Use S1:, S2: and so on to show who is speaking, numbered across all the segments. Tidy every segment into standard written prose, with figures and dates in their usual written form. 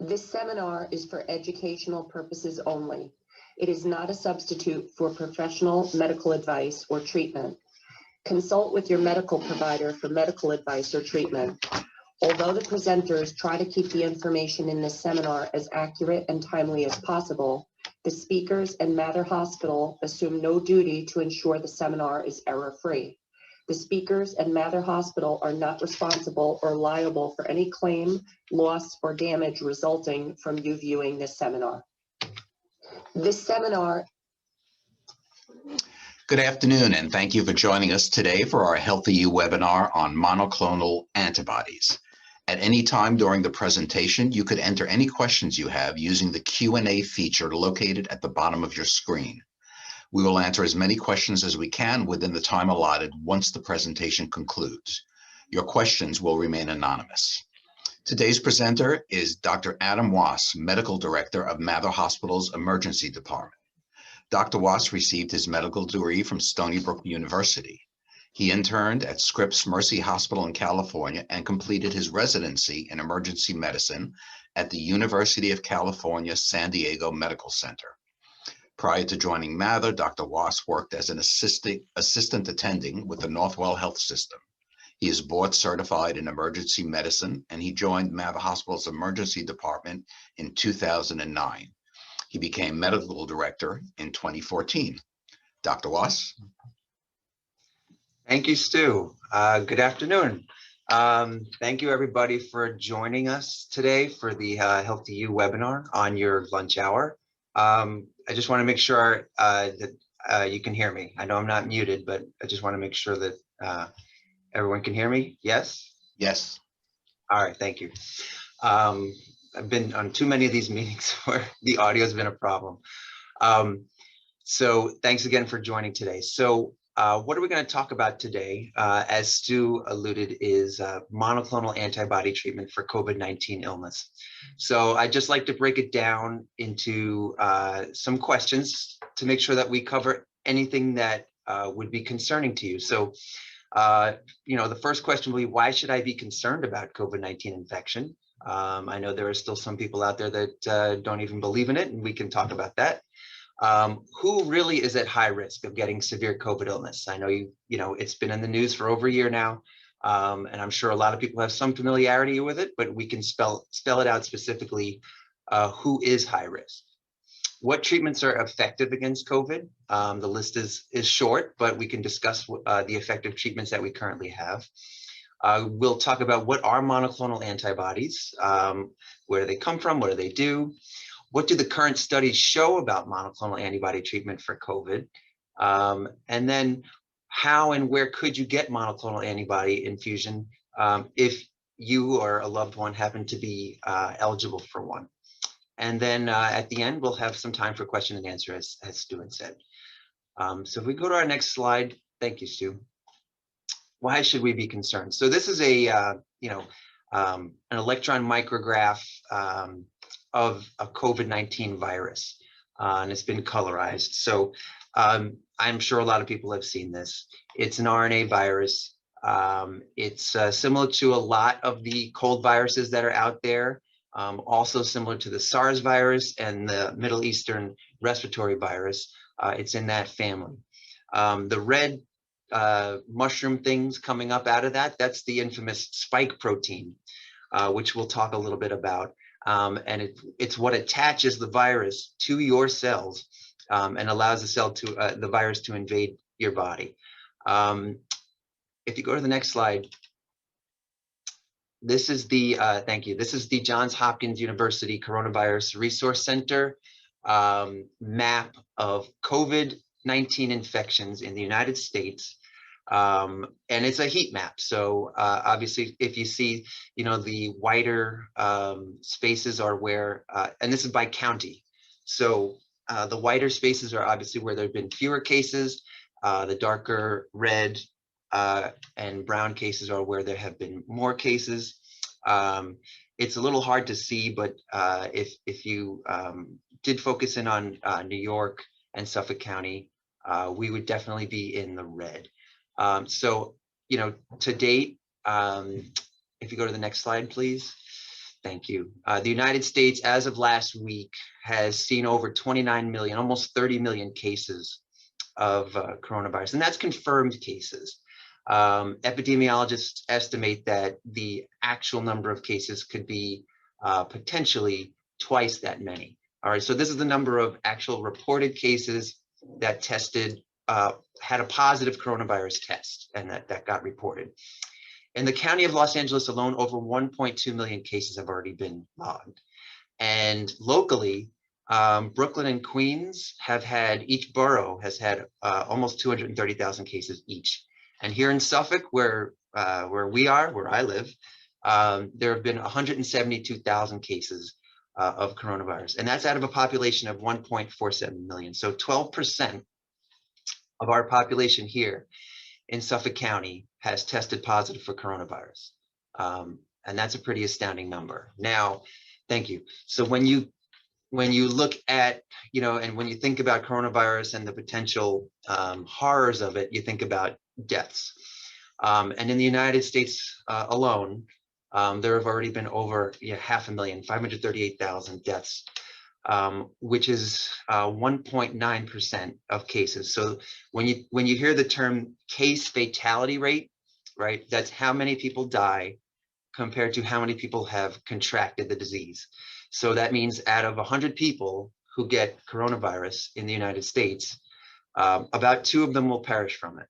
S1: This seminar is for educational purposes only. It is not a substitute for professional medical advice or treatment. Consult with your medical provider for medical advice or treatment. Although the presenters try to keep the information in this seminar as accurate and timely as possible, the speakers and Mather Hospital assume no duty to ensure the seminar is error-free. The speakers and Mather Hospital are not responsible or liable for any claim, loss, or damage resulting from you viewing this seminar. This seminar.
S2: Good afternoon, and thank you for joining us today for our HealthyU webinar on monoclonal antibodies. At any time during the presentation, you could enter any questions you have using the Q&A feature located at the bottom of your screen. We will answer as many questions as we can within the time allotted once the presentation concludes. Your questions will remain anonymous. Today's presenter is Dr. Adam Wass, Medical Director of Mather Hospital's Emergency Department. Dr. Wass received his medical degree from Stony Brook University. He interned at Scripps Mercy Hospital in California and completed his residency in emergency medicine at the University of California, San Diego Medical Center. Prior to joining Mather, Dr. Wass worked as an assistant attending with the Northwell Health System. He is board certified in emergency medicine, and he joined Mather Hospital's emergency department in 2009. He became medical director in 2014. Dr. Wass?
S3: Thank you, Stu. Good afternoon. Thank you, everybody, for joining us today for the HealthyU webinar on your lunch hour. I just want to make sure that you can hear me. I know I'm not muted, but I just want to make sure that everyone can hear me. Yes?
S2: Yes.
S3: All right, thank you. I've been on too many of these meetings where the audio has been a problem. So thanks again for joining today. So what are we going to talk about today? As Stu alluded, is monoclonal antibody treatment for COVID-19 illness. So I'd just like to break it down into some questions to make sure that we cover anything that would be concerning to you. So, the first question will be, why should I be concerned about COVID-19 infection? I know there are still some people out there that don't even believe in it, and we can talk about that. Who really is at high risk of getting severe COVID illness? I know it's been in the news for over a year now, and I'm sure a lot of people have some familiarity with it, but we can spell it out specifically. Who is high risk? What treatments are effective against COVID? The list is short, but we can discuss the effective treatments that we currently have. We'll talk about what are monoclonal antibodies, where do they come from, what do they do? What do the current studies show about monoclonal antibody treatment for COVID? And then how and where could you get monoclonal antibody infusion if you or a loved one happen to be eligible for one? And then at the end, we'll have some time for question and answer, as Stu had said. So if we go to our next slide, thank you, Stu. Why should we be concerned? So this is an electron micrograph of a COVID-19 virus, and it's been colorized. So I'm sure a lot of people have seen this. It's an RNA virus. It's similar to a lot of the cold viruses that are out there, also similar to the SARS virus and the Middle Eastern respiratory virus. It's in that family. The red mushroom things coming up out of that's the infamous spike protein, which we'll talk a little bit about. And it's what attaches the virus to your cells and allows the virus to invade your body. If you go to the next slide, this is the thank you. This is the Johns Hopkins University Coronavirus Resource Center map of COVID-19 infections in the United States. And it's a heat map. So obviously, if you see, the whiter spaces are where, and this is by county. So the whiter spaces are obviously where there have been fewer cases. The darker red and brown cases are where there have been more cases. It's a little hard to see, but if you did focus in on New York and Suffolk County, we would definitely be in the red. So, to date, if you go to the next slide, please. Thank you. The United States, as of last week, has seen over 29 million, almost 30 million cases of coronavirus, and that's confirmed cases. Epidemiologists estimate that the actual number of cases could be potentially twice that many. All right, so this is the number of actual reported cases that tested, had a positive coronavirus test, and that got reported. In the county of Los Angeles alone, over 1.2 million cases have already been logged. And locally, Brooklyn and Queens have had, each borough has had almost 230,000 cases each. And here in Suffolk, where I live, there have been 172,000 cases of coronavirus. And that's out of a population of 1.47 million. So 12% of our population here in Suffolk County has tested positive for coronavirus. And that's a pretty astounding number. Now, thank you. So when you look at, and when you think about coronavirus and the potential horrors of it, you think about deaths. And in the United States alone, there have already been over 500,000, 538,000 deaths, which is 1.9% of cases. So when you hear the term case fatality rate, right, that's how many people die compared to how many people have contracted the disease. So that means out of 100 people who get coronavirus in the United States, about 2 of them will perish from it.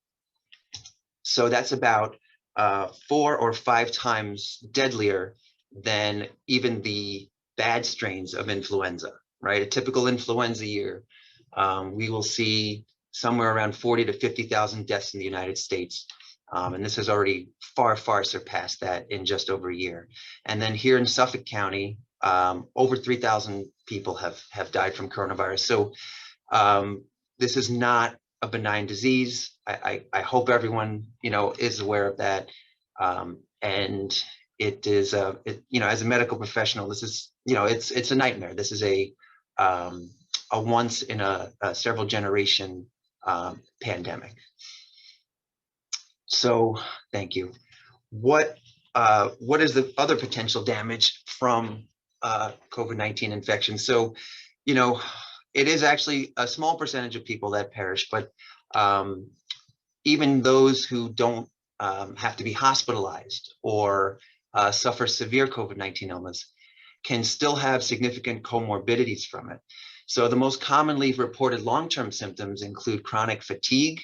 S3: So that's about 4 or 5 times deadlier than even the bad strains of influenza, right? A typical influenza year, we will see somewhere around 40 to 50,000 deaths in the United States. And this has already far, far surpassed that in just over a year. And then here in Suffolk County, over 3,000 people have died from coronavirus. So this is not a benign disease. I hope everyone, is aware of that. And it is, as a medical professional, this is, it's a nightmare. This is a once in a several generation pandemic. So thank you. What is the other potential damage from COVID-19 infection? So, it is actually a small percentage of people that perish, but even those who don't have to be hospitalized or suffer severe COVID-19 illness can still have significant comorbidities from it. So the most commonly reported long-term symptoms include chronic fatigue.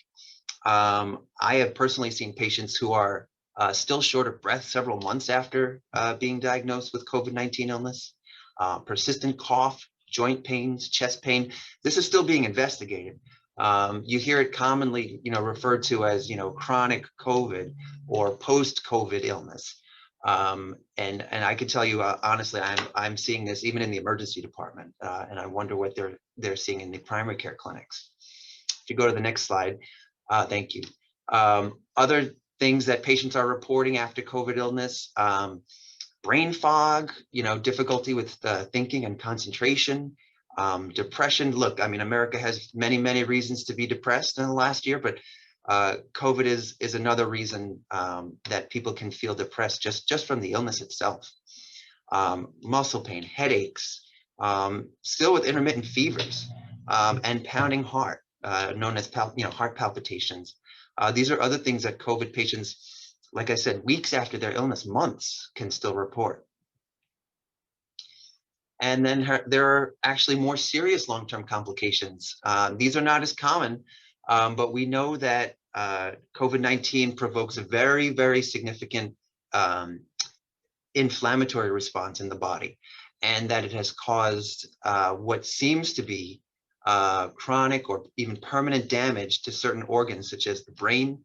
S3: I have personally seen patients who are still short of breath several months after being diagnosed with COVID-19 illness, persistent cough, joint pains, chest pain. This is still being investigated. You hear it commonly, referred to as, chronic COVID or post-COVID illness. And I can tell you, honestly, I'm seeing this even in the emergency department, and I wonder what they're seeing in the primary care clinics. If you go to the next slide, thank you. Other things that patients are reporting after COVID illness, brain fog, difficulty with thinking and concentration, depression. Look, America has many, many reasons to be depressed in the last year, but COVID is another reason that people can feel depressed just from the illness itself. Muscle pain, headaches, still with intermittent fevers, and pounding heart, known as heart palpitations. These are other things that COVID patients, like I said, weeks after their illness, months, can still report. And then there are actually more serious long-term complications. These are not as common, but we know that COVID-19 provokes a very, very significant inflammatory response in the body, and that it has caused what seems to be chronic or even permanent damage to certain organs, such as the brain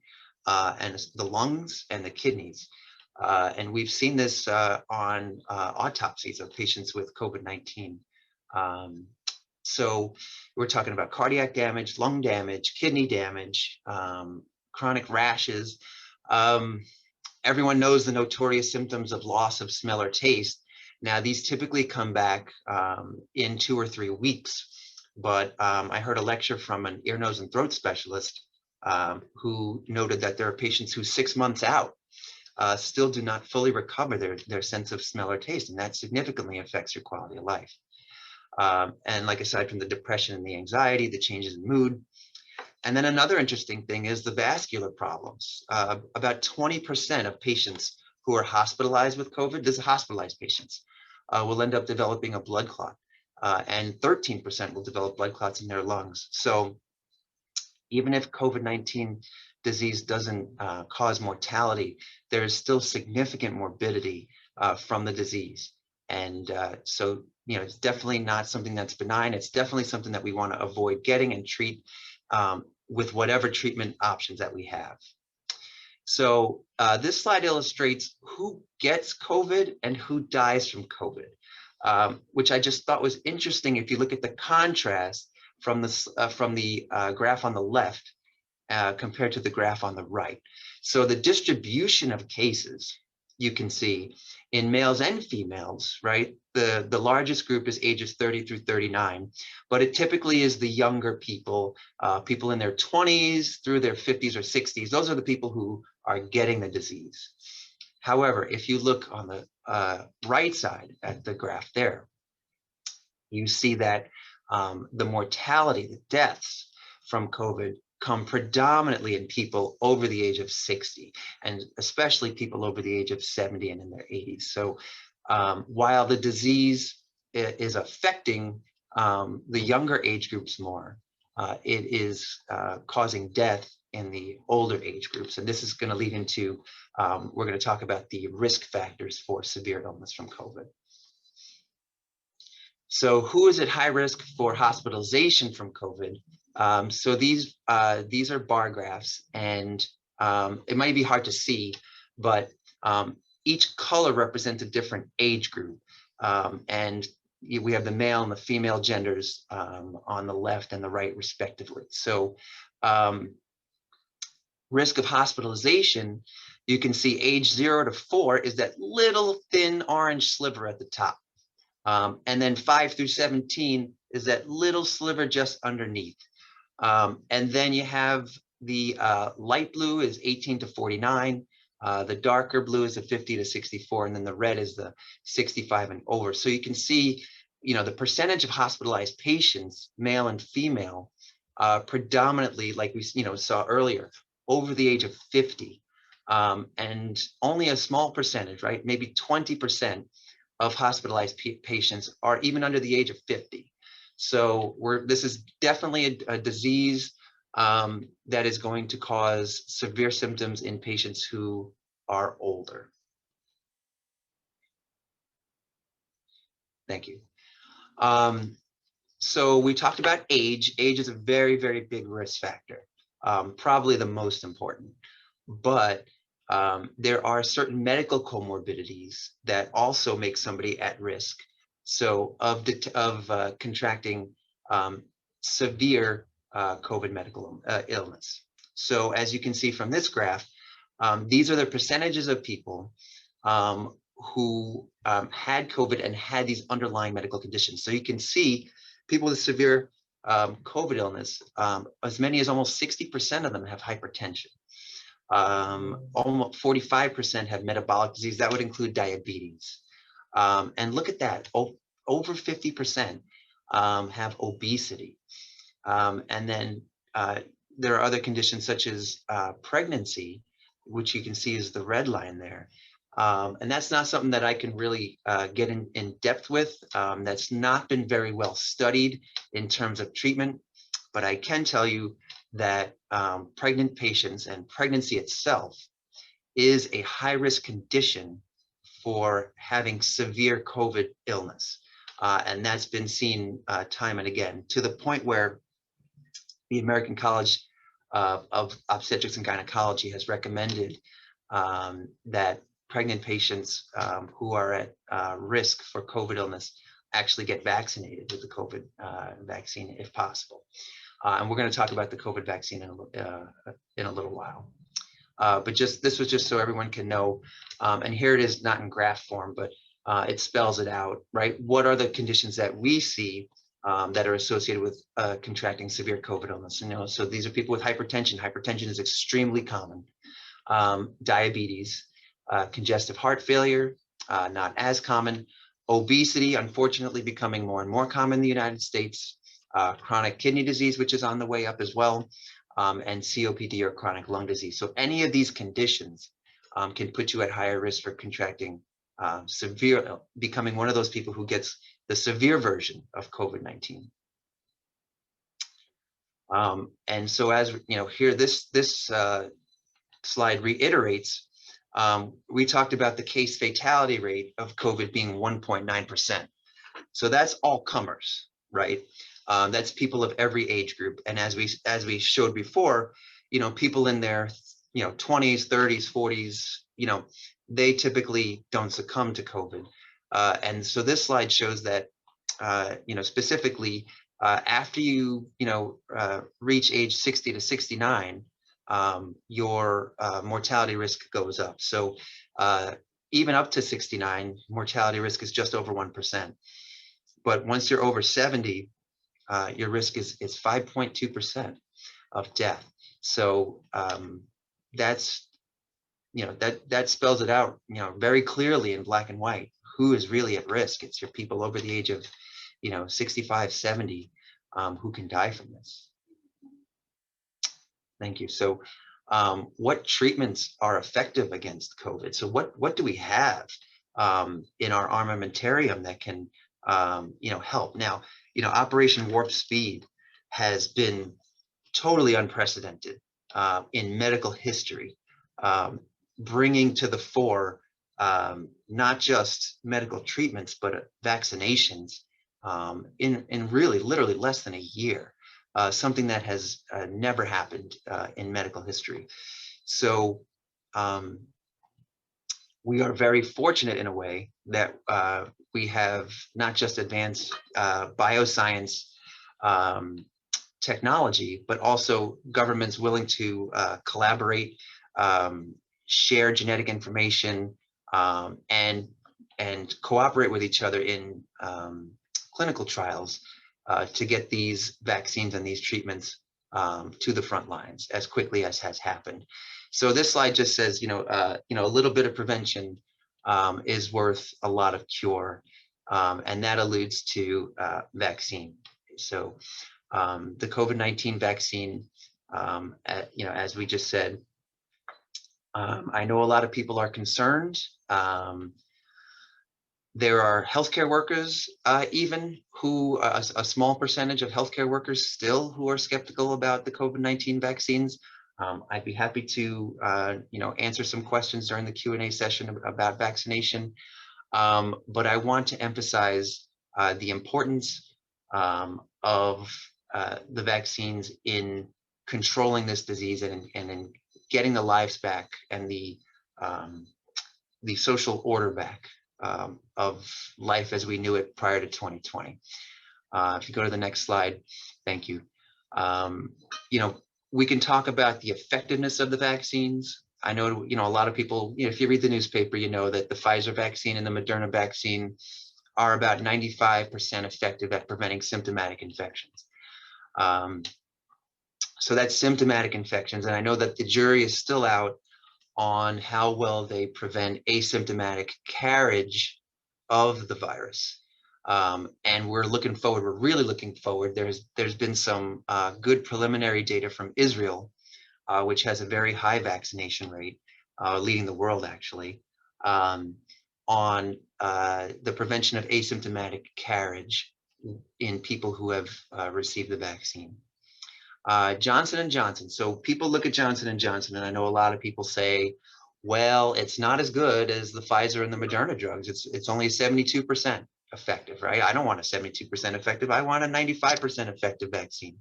S3: and the lungs and the kidneys. And we've seen this on autopsies of patients with COVID-19. So we're talking about cardiac damage, lung damage, kidney damage, chronic rashes. Everyone knows the notorious symptoms of loss of smell or taste. Now, these typically come back in 2 or 3 weeks. But I heard a lecture from an ear, nose, and throat specialist who noted that there are patients who 6 months out still do not fully recover their sense of smell or taste, and that significantly affects your quality of life. And like aside from the depression and the anxiety, the changes in mood. And then another interesting thing is the vascular problems. About 20% of patients who are hospitalized with COVID, this is hospitalized patients, will end up developing a blood clot. And 13% will develop blood clots in their lungs. So even if COVID-19 disease doesn't cause mortality, there is still significant morbidity from the disease. And so, it's definitely not something that's benign. It's definitely something that we want to avoid getting and treat with whatever treatment options that we have. So this slide illustrates who gets COVID and who dies from COVID, which I just thought was interesting. If you look at the contrast from the graph on the left compared to the graph on the right. So the distribution of cases, you can see in males and females, right? The largest group is ages 30 through 39, but it typically is the younger people, people in their 20s through their 50s or 60s. Those are the people who are getting the disease. However, if you look on the right side at the graph there, you see that the mortality, the deaths from COVID come predominantly in people over the age of 60, and especially people over the age of 70 and in their 80s. So while the disease is affecting the younger age groups more, it is causing death in the older age groups. And this is going to lead into, we're going to talk about the risk factors for severe illness from COVID. So who is at high risk for hospitalization from COVID? So these are bar graphs, and it might be hard to see, but each color represents a different age group. And we have the male and the female genders on the left and the right, respectively. So risk of hospitalization, you can see age 0 to 4 is that little thin orange sliver at the top. And then 5 through 17 is that little sliver just underneath. And then you have the light blue is 18 to 49. The darker blue is the 50 to 64. And then the red is the 65 and over. So you can see, the percentage of hospitalized patients, male and female, predominantly, like we saw earlier, over the age of 50. And only a small percentage, right? Maybe 20% of hospitalized patients are even under the age of 50. So this is definitely a disease that is going to cause severe symptoms in patients who are older. Thank you. So we talked about age. Age is a very, very big risk factor, probably the most important. But there are certain medical comorbidities that also make somebody at risk. So of contracting severe COVID medical illness. So as you can see from this graph, these are the percentages of people who had COVID and had these underlying medical conditions. So you can see people with severe COVID illness, as many as almost 60% of them have hypertension. Almost 45% have metabolic disease. That would include diabetes. And look at that, over 50% have obesity. And then there are other conditions such as pregnancy, which you can see is the red line there. And that's not something that I can really get in depth with. That's not been very well studied in terms of treatment, but I can tell you that pregnant patients and pregnancy itself is a high-risk condition for having severe COVID illness. And that's been seen time and again, to the point where the American College of Obstetrics and Gynecology has recommended that pregnant patients who are at risk for COVID illness actually get vaccinated with the COVID vaccine if possible. And we're going to talk about the COVID vaccine in a little while. But this was just so everyone can know. And here it is, not in graph form, but it spells it out, right? What are the conditions that we see that are associated with contracting severe COVID illness? So these are people with hypertension. Hypertension is extremely common. Diabetes, congestive heart failure, not as common. Obesity, unfortunately, becoming more and more common in the United States. Chronic kidney disease, which is on the way up as well, and COPD or chronic lung disease. So any of these conditions can put you at higher risk for contracting becoming one of those people who gets the severe version of COVID-19. And so, as you know, here this slide reiterates. We talked about the case fatality rate of COVID being 1.9%. So that's all comers, right? That's people of every age group. And as we showed before, you know, people in their 20s, 30s, 40s, they typically don't succumb to COVID. And so this slide shows that, specifically after you reach age 60 to 69, your mortality risk goes up. So even up to 69, mortality risk is just over 1%. But once you're over 70, your risk is 5.2% of death. So that's, that spells it out, very clearly in black and white, who is really at risk. It's your people over the age of, 65, 70, who can die from this. Thank you. So what treatments are effective against COVID? So what do we have in our armamentarium that can, help? Now, Operation Warp Speed has been totally unprecedented in medical history, bringing to the fore not just medical treatments, but vaccinations in really literally less than a year, something that has never happened in medical history. So we are very fortunate in a way that we have not just advanced bioscience technology, but also governments willing to collaborate, share genetic information, and cooperate with each other in clinical trials to get these vaccines and these treatments to the front lines as quickly as has happened. So this slide just says, a little bit of prevention is worth a lot of cure, and that alludes to vaccine. So the COVID-19 vaccine, as we just said, I know a lot of people are concerned. There are healthcare workers, even who a small percentage of healthcare workers still who are skeptical about the COVID-19 vaccines. I'd be happy to, answer some questions during the Q&A session about vaccination. But I want to emphasize the importance of the vaccines in controlling this disease and in getting the lives back and the social order back of life as we knew it prior to 2020. If you go to the next slide, thank you. We can talk about the effectiveness of the vaccines. I know, a lot of people, if you read the newspaper, you know that the Pfizer vaccine and the Moderna vaccine are about 95% effective at preventing symptomatic infections. So that's symptomatic infections. And I know that the jury is still out on how well they prevent asymptomatic carriage of the virus. And we're really looking forward. There's been some good preliminary data from Israel, which has a very high vaccination rate, leading the world actually, on the prevention of asymptomatic carriage in people who have received the vaccine. Johnson & Johnson. So people look at Johnson & Johnson, and I know a lot of people say, well, it's not as good as the Pfizer and the Moderna drugs. It's only 72% effective, right? I don't want a 72% effective. I want a 95% effective vaccine.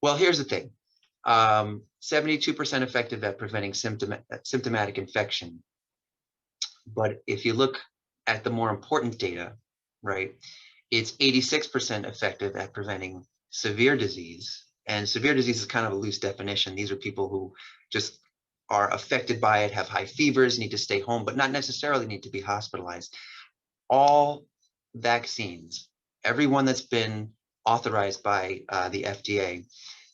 S3: Well, here's the thing. 72% effective at preventing symptomatic infection. But if you look at the more important data, right, it's 86% effective at preventing severe disease. And severe disease is kind of a loose definition. These are people who just are affected by it, have high fevers, need to stay home, but not necessarily need to be hospitalized. All vaccines, every one that's been authorized by the FDA,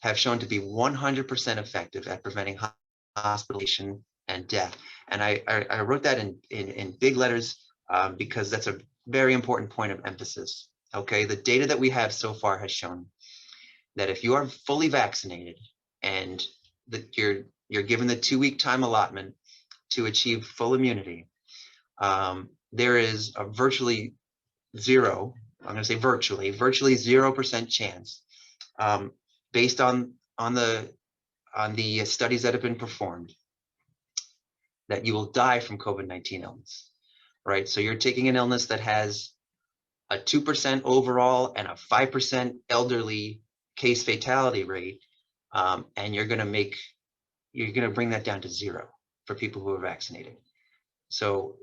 S3: have shown to be 100% effective at preventing hospitalization and death. And I wrote that in big letters because that's a very important point of emphasis. Okay, the data that we have so far has shown that if you are fully vaccinated and that you're given the 2-week time allotment to achieve full immunity, there is a virtually zero, I'm going to say virtually 0% chance, based on the studies that have been performed, that you will die from COVID-19 illness, right? So you're taking an illness that has a 2% overall and a 5% elderly case fatality rate, and you're going to bring that down to 0 for people who are vaccinated. So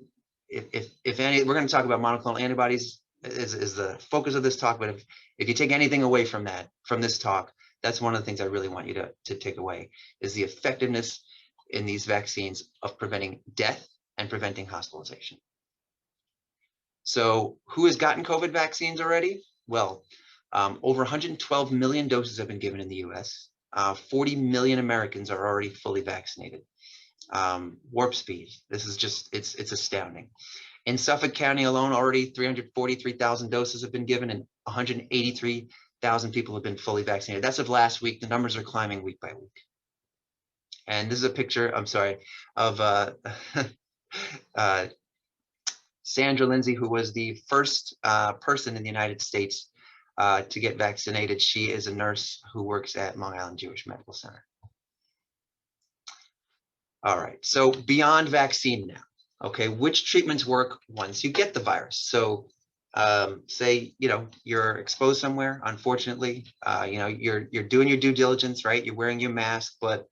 S3: if any, we're going to talk about monoclonal antibodies is the focus of this talk, but if you take anything away from this talk, that's one of the things I really want you to take away, is the effectiveness in these vaccines of preventing death and preventing hospitalization. So who has gotten COVID vaccines already? Well, over 112 million doses have been given in the US. 40 million Americans are already fully vaccinated. Warp speed, this is just, it's astounding. In Suffolk County alone, already 343,000 doses have been given and 183,000 people have been fully vaccinated. That's of last week. The numbers are climbing week by week. And this is a picture, I'm sorry, of Sandra Lindsay, who was the first person in the United States to get vaccinated. She is a nurse who works at Long Island Jewish Medical Center. All right, so beyond vaccine now, okay, which treatments work once you get the virus? So say, you're exposed somewhere, unfortunately, you're doing your due diligence, right? You're wearing your mask, but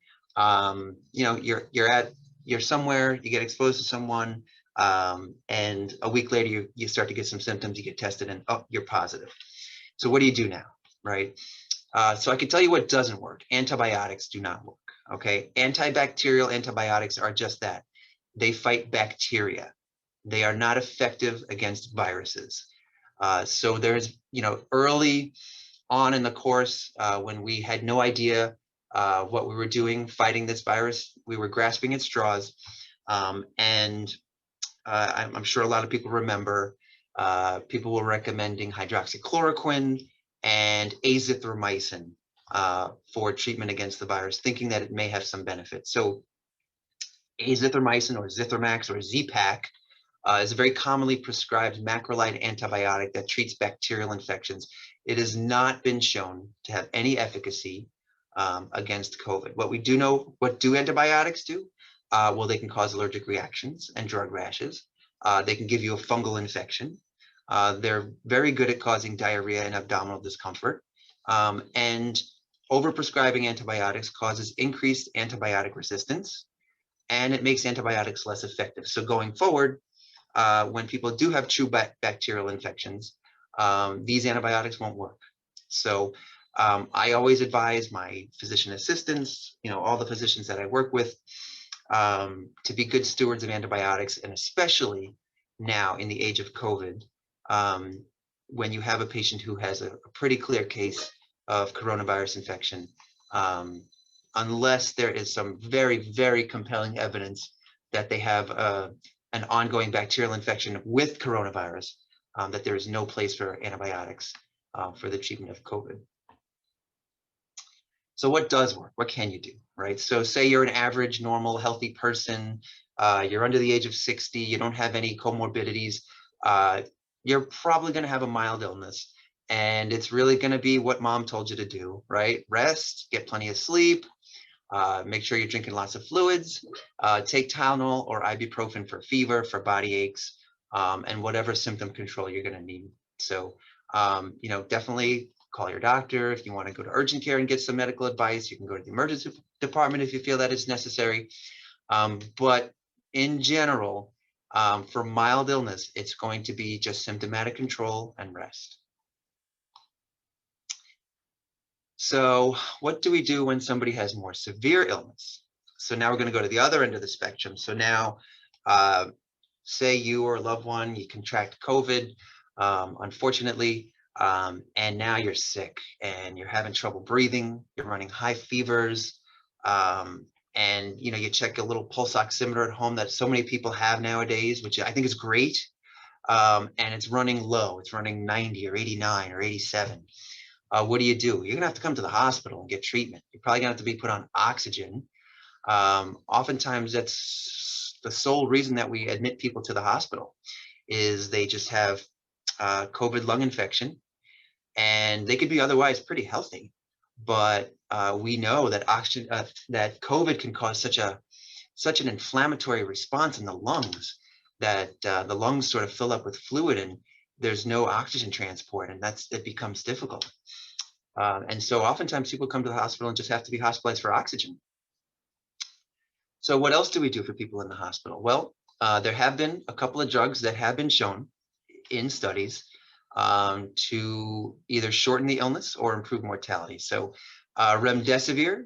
S3: you're somewhere, you get exposed to someone, and a week later you start to get some symptoms, you get tested, and oh, you're positive. So what do you do now, right? So I can tell you what doesn't work. Antibiotics do not work, okay? Antibacterial antibiotics are just that. They fight bacteria. They are not effective against viruses. So there's, early on in the course, when we had no idea what we were doing fighting this virus, we were grasping at straws. And I'm sure a lot of people remember, people were recommending hydroxychloroquine and azithromycin for treatment against the virus, thinking that it may have some benefit. So azithromycin or Zithromax or Z-Pak is a very commonly prescribed macrolide antibiotic that treats bacterial infections. It has not been shown to have any efficacy against COVID. What we do know, what do antibiotics do? Well, they can cause allergic reactions and drug rashes. They can give you a fungal infection. They're very good at causing diarrhea and abdominal discomfort. And overprescribing antibiotics causes increased antibiotic resistance, and it makes antibiotics less effective. So going forward, when people do have true bacterial infections, these antibiotics won't work. So I always advise my physician assistants, all the physicians that I work with, to be good stewards of antibiotics, and especially now in the age of COVID, when you have a patient who has a pretty clear case of coronavirus infection, unless there is some very, very compelling evidence that they have an ongoing bacterial infection with coronavirus, that there is no place for antibiotics for the treatment of COVID. So what does work? What can you do, right? So say you're an average, normal, healthy person, you're under the age of 60, you don't have any comorbidities, you're probably going to have a mild illness, and it's really going to be what mom told you to do, right? Rest, get plenty of sleep, make sure you're drinking lots of fluids, take Tylenol or ibuprofen for fever, for body aches, and whatever symptom control you're going to need. So, definitely call your doctor. If you want to go to urgent care and get some medical advice, you can go to the emergency department if you feel that it's necessary. But in general, for mild illness, it's going to be just symptomatic control and rest. So what do we do when somebody has more severe illness? So now we're going to go to the other end of the spectrum. So now, say you or a loved one, you contract COVID, unfortunately, and now you're sick and you're having trouble breathing, you're running high fevers, and you check a little pulse oximeter at home that so many people have nowadays, which I think is great. And it's running low. It's running 90 or 89 or 87. What do? You're going to have to come to the hospital and get treatment. You're probably going to have to be put on oxygen. Oftentimes, that's the sole reason that we admit people to the hospital is they just have COVID lung infection, and they could be otherwise pretty healthy. But we know that oxygen, that COVID can cause such an inflammatory response in the lungs that the lungs sort of fill up with fluid, and there's no oxygen transport, and it becomes difficult. And so oftentimes people come to the hospital and just have to be hospitalized for oxygen. So what else do we do for people in the hospital? Well, there have been a couple of drugs that have been shown in studies to either shorten the illness or improve mortality. So remdesivir,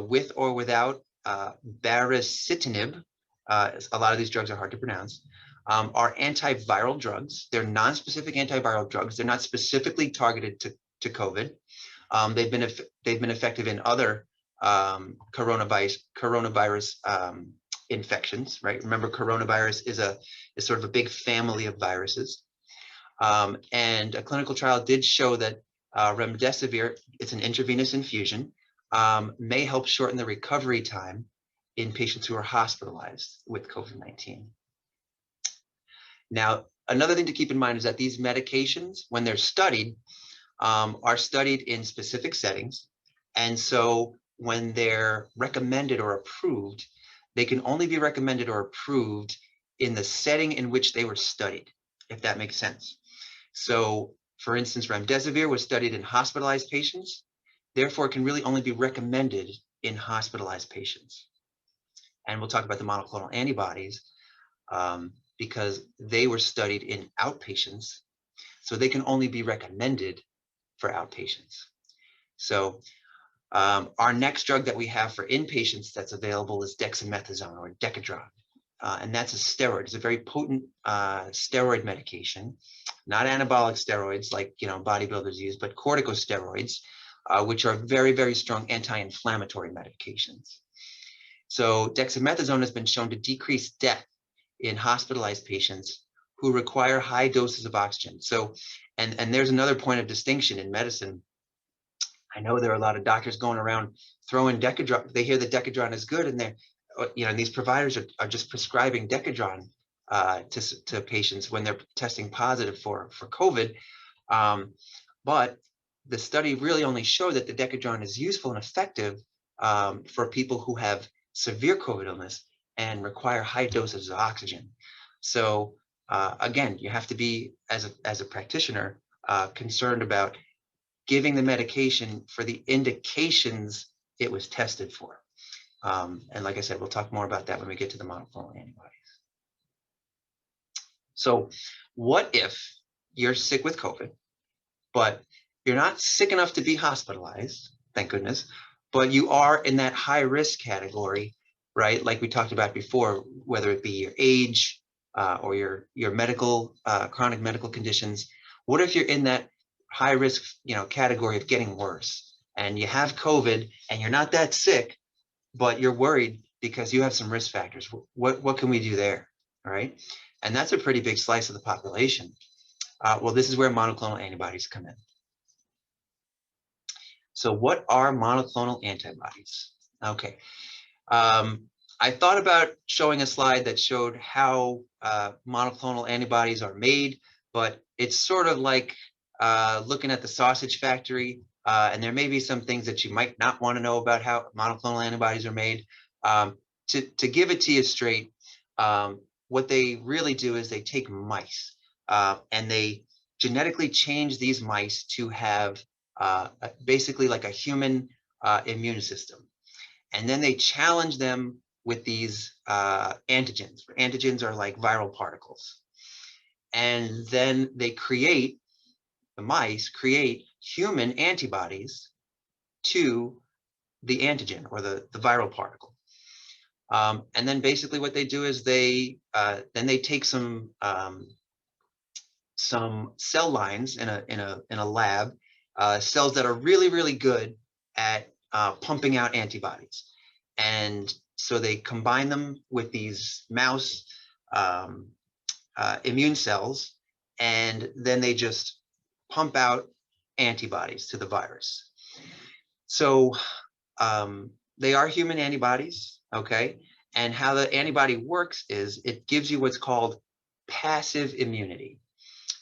S3: with or without baricitinib, a lot of these drugs are hard to pronounce, are antiviral drugs. They're non-specific antiviral drugs. They're not specifically targeted to COVID. They've been effective in other coronavirus infections, right? Remember, coronavirus is sort of a big family of viruses. And a clinical trial did show that remdesivir, it's an intravenous infusion, may help shorten the recovery time in patients who are hospitalized with COVID-19. Now, another thing to keep in mind is that these medications, when they're studied, are studied in specific settings. And so when they're recommended or approved, they can only be recommended or approved in the setting in which they were studied, if that makes sense. So, for instance, remdesivir was studied in hospitalized patients. Therefore, it can really only be recommended in hospitalized patients. And we'll talk about the monoclonal antibodies because they were studied in outpatients. So they can only be recommended for outpatients. So our next drug that we have for inpatients that's available is dexamethasone or Decadron. And that's a steroid. It's a very potent steroid medication, not anabolic steroids like bodybuilders use, but corticosteroids, which are very, very strong anti-inflammatory medications. So dexamethasone has been shown to decrease death in hospitalized patients who require high doses of oxygen. So, and there's another point of distinction in medicine. I know there are a lot of doctors going around throwing Decadron. They hear that Decadron is good, and they're, these providers are just prescribing Decadron to patients when they're testing positive for COVID. But the study really only showed that the Decadron is useful and effective for people who have severe COVID illness and require high doses of oxygen. So again, you have to be, as a practitioner, concerned about giving the medication for the indications it was tested for. And like I said, we'll talk more about that when we get to the monoclonal antibodies. So what if you're sick with COVID, but you're not sick enough to be hospitalized, thank goodness, but you are in that high risk category, right? Like we talked about before, whether it be your age or your medical, chronic medical conditions. What if you're in that high risk, category of getting worse, and you have COVID and you're not that sick, but you're worried because you have some risk factors? What can we do there? All right. And that's a pretty big slice of the population. Well, this is where monoclonal antibodies come in. So what are monoclonal antibodies? Okay. I thought about showing a slide that showed how monoclonal antibodies are made, but it's sort of like looking at the sausage factory, and there may be some things that you might not want to know about how monoclonal antibodies are made. To give it to you straight, what they really do is they take mice and they genetically change these mice to have basically like a human immune system. And then they challenge them with these antigens. Antigens are like viral particles. And then they create, the mice create human antibodies to the antigen or the viral particle. And then basically what they do is they take some cell lines in a lab, cells that are really, really good at pumping out antibodies. And So they combine them with these mouse immune cells, and then they just pump out antibodies to the virus. So they are human antibodies, okay? And how the antibody works is it gives you what's called passive immunity.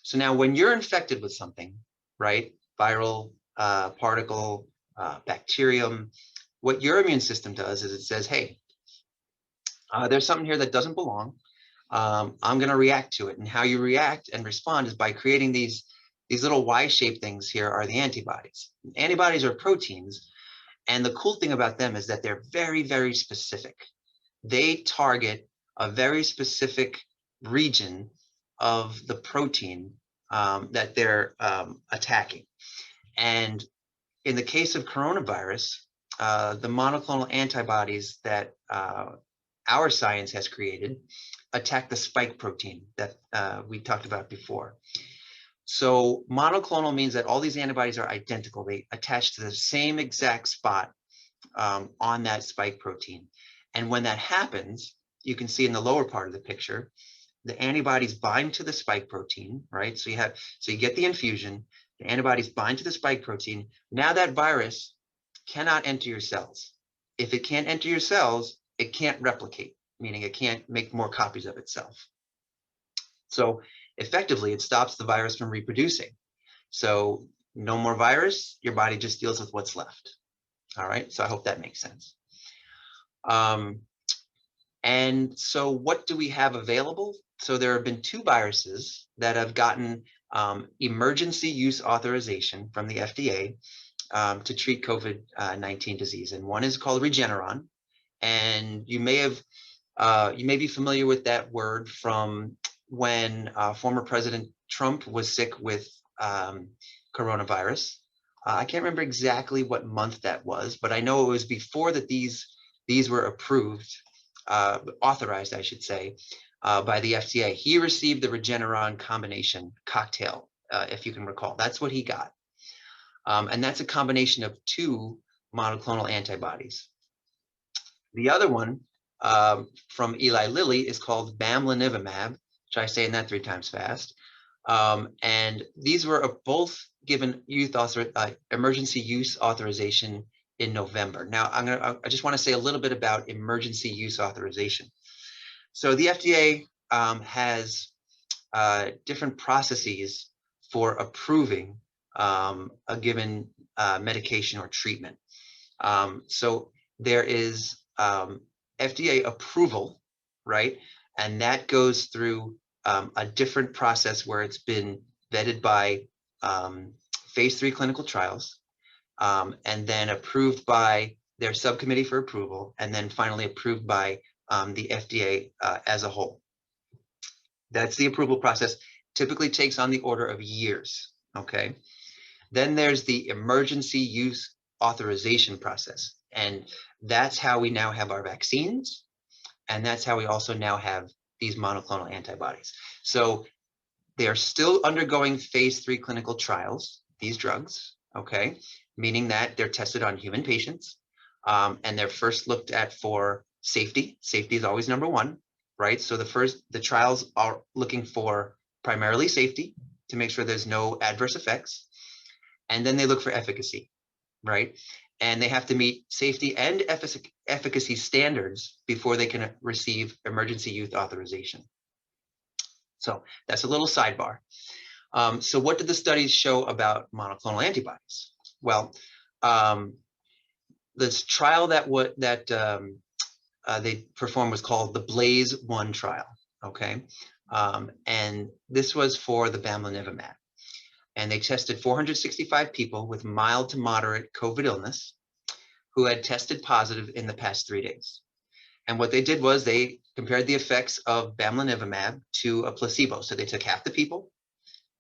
S3: So now when you're infected with something, right, viral particle, bacterium, what your immune system does is it says, hey, there's something here that doesn't belong. I'm going to react to it. And how you react and respond is by creating these little Y-shaped things here are the antibodies. Antibodies are proteins. And the cool thing about them is that they're very, very specific. They target a very specific region of the protein that they're attacking. And in the case of coronavirus, the monoclonal antibodies that our science has created attack the spike protein that we talked about before. So monoclonal means that all these antibodies are identical. They attach to the same exact spot on that spike protein. And when that happens, you can see in the lower part of the picture, the antibodies bind to the spike protein, right? So you get the infusion, the antibodies bind to the spike protein. Now that virus cannot enter your cells. If it can't enter your cells, it can't replicate, meaning it can't make more copies of itself. So effectively, it stops the virus from reproducing. So no more virus, your body just deals with what's left. All right, so I hope that makes sense. And so what do we have available? So there have been 2 viruses that have gotten emergency use authorization from the FDA to treat COVID-19 disease. And one is called Regeneron. And you may be familiar with that word from when former President Trump was sick with coronavirus. I can't remember exactly what month that was, but I know it was before that these were approved, authorized, I should say, by the FDA. He received the Regeneron combination cocktail, if you can recall. That's what he got. And that's a combination of 2 monoclonal antibodies. The other one from Eli Lilly is called bamlanivimab. Try saying that 3 times fast. And these were both given emergency use authorization in November. Now, I just want to say a little bit about emergency use authorization. So the FDA has different processes for approving a given medication or treatment. So there is FDA approval, right? And that goes through a different process where it's been vetted by phase 3 clinical trials, and then approved by their subcommittee for approval, and then finally approved by the FDA as a whole. That's the approval process. Typically takes on the order of years, okay? Then there's the emergency use authorization process, and that's how we now have our vaccines, and that's how we also now have these monoclonal antibodies. So they are still undergoing phase 3 clinical trials, these drugs, okay? Meaning that they're tested on human patients, and they're first looked at for safety. Safety is always number 1, right? So the trials are looking for primarily safety to make sure there's no adverse effects. And then they look for efficacy, right? And they have to meet safety and efficacy standards before they can receive emergency use authorization. So that's a little sidebar. So what did the studies show about monoclonal antibodies? Well, this trial that they performed was called the BLAZE-1 trial, okay? And this was for the bamlanivimab. And they tested 465 people with mild to moderate COVID illness who had tested positive in the past 3 days. And what they did was they compared the effects of bamlanivimab to a placebo. So they took half the people,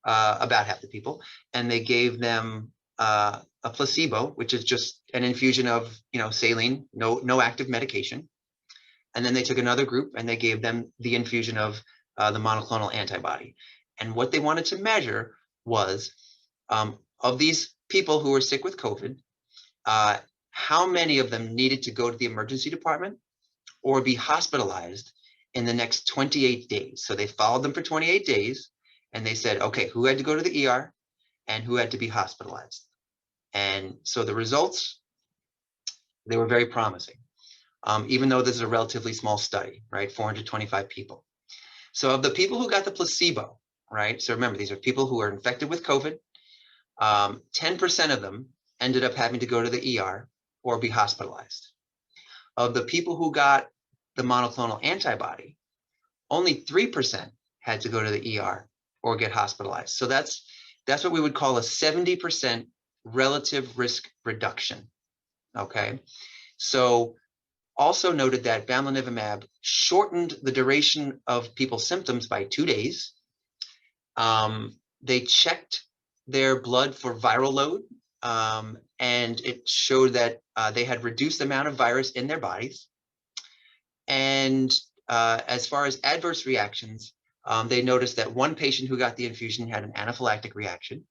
S3: about half the people, and they gave them a placebo, which is just an infusion of, saline, no active medication. And then they took another group and they gave them the infusion of the monoclonal antibody. And what they wanted to measure was of these people who were sick with COVID, how many of them needed to go to the emergency department or be hospitalized in the next 28 days. So they followed them for 28 days and they said, okay, who had to go to the ER and who had to be hospitalized? And so the results, they were very promising, even though this is a relatively small study, right? 425 people. So of the people who got the placebo, right? So remember, these are people who are infected with COVID. 10% of them ended up having to go to the ER or be hospitalized. Of the people who got the monoclonal antibody, only 3% had to go to the ER or get hospitalized. So that's what we would call a 70% relative risk reduction. Okay. So also noted that bamlanivimab shortened the duration of people's symptoms by 2 days. They checked their blood for viral load, and it showed that they had reduced the amount of virus in their bodies. And as far as adverse reactions, they noticed that one patient who got the infusion had an anaphylactic reaction,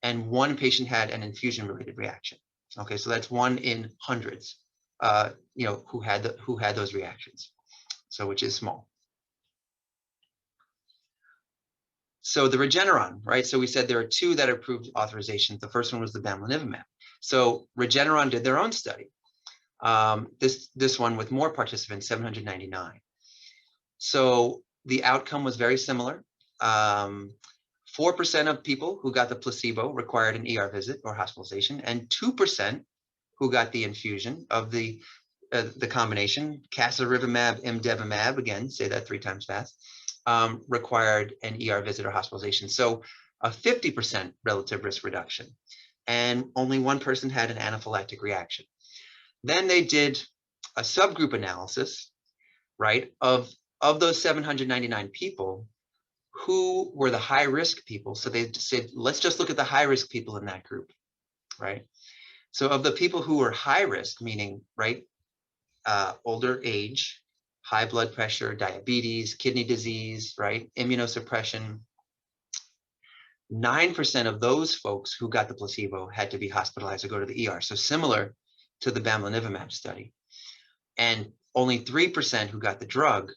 S3: and one patient had an infusion-related reaction. Okay, so that's 1 in hundreds, who had those reactions. So which is small. So the Regeneron, right? So we said there are 2 that approved authorizations. The first one was the bamlanivimab. So Regeneron did their own study. This one with more participants, 799. So the outcome was very similar. 4% of people who got the placebo required an ER visit or hospitalization, and 2% who got the infusion of the combination, casirivimab, imdevimab, again, say that 3 times fast, required an ER visit or hospitalization. So a 50% relative risk reduction, and only 1 person had an anaphylactic reaction. Then they did a subgroup analysis, right, of those 799 people, who were the high risk people. So they said, let's just look at the high risk people in that group, right? So of the people who were high risk, meaning, right, older age, high blood pressure, diabetes, kidney disease, right, immunosuppression, 9% of those folks who got the placebo had to be hospitalized or go to the ER. So similar to the bamlanivimab study. And only 3% who got the drug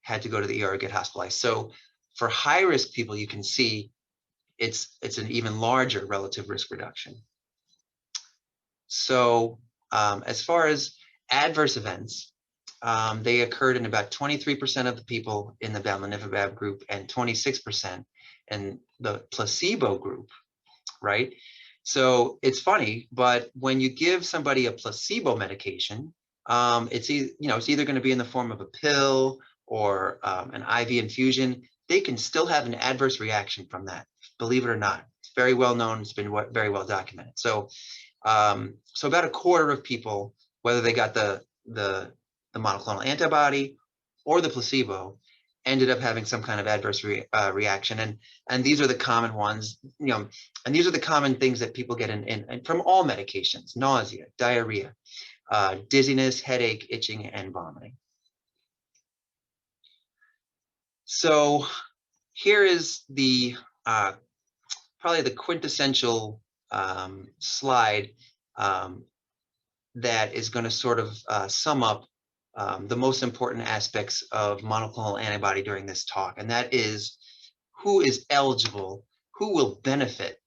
S3: had to go to the ER or get hospitalized. So for high risk people, you can see it's an even larger relative risk reduction. So as far as adverse events, they occurred in about 23% of the people in the bamlanivimab group and 26% in the placebo group, right? So it's funny, but when you give somebody a placebo medication, it's either going to be in the form of a pill or an IV infusion. They can still have an adverse reaction from that, believe it or not. It's very well known. It's been very well documented. So, so about a quarter of people, whether they got the monoclonal antibody or the placebo, ended up having some kind of adverse reaction. And these are the common ones, and these are the common things that people get in from all medications: nausea, diarrhea, dizziness, headache, itching, and vomiting. So here is the probably the quintessential slide that is going to sort of sum up the most important aspects of monoclonal antibody during this talk, and that is who is eligible, who will benefit